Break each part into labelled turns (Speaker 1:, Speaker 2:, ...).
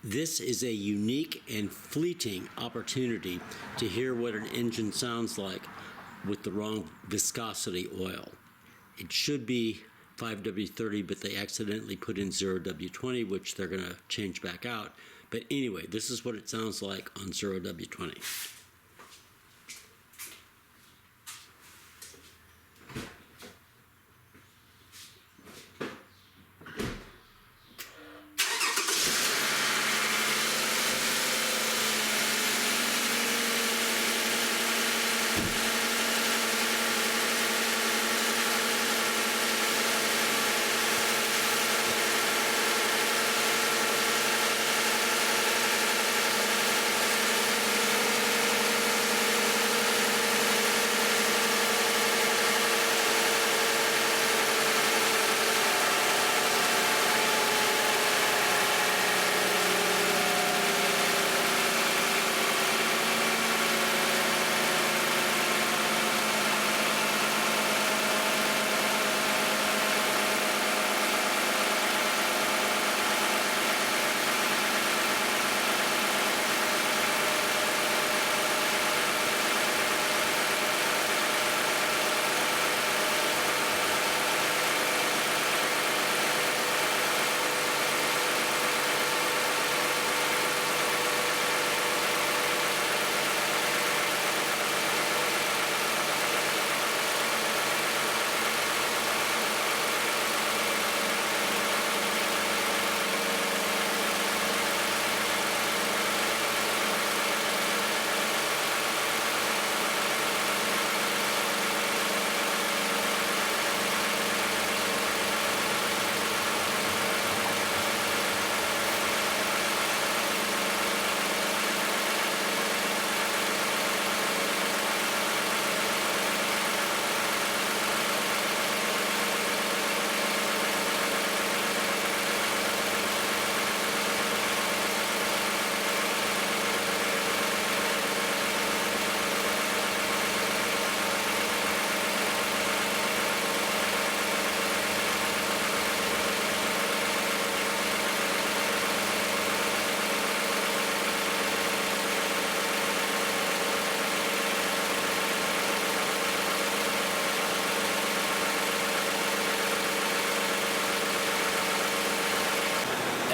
Speaker 1: This is a unique and fleeting opportunity to hear what an engine sounds like with the wrong viscosity oil. It should be 5W-30, but they accidentally put in 0W-20, which they're going to change back out. But anyway, this is what it sounds like on 0W-20.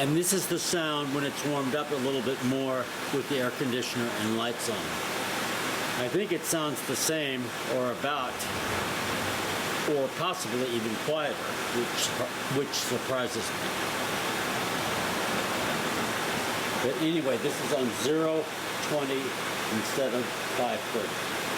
Speaker 1: And this is the sound when it's warmed up a little bit more with the air conditioner and lights on. I think it sounds the same or about, or possibly even quieter, which surprises me. But anyway, this is on 0.20 instead of 5.30.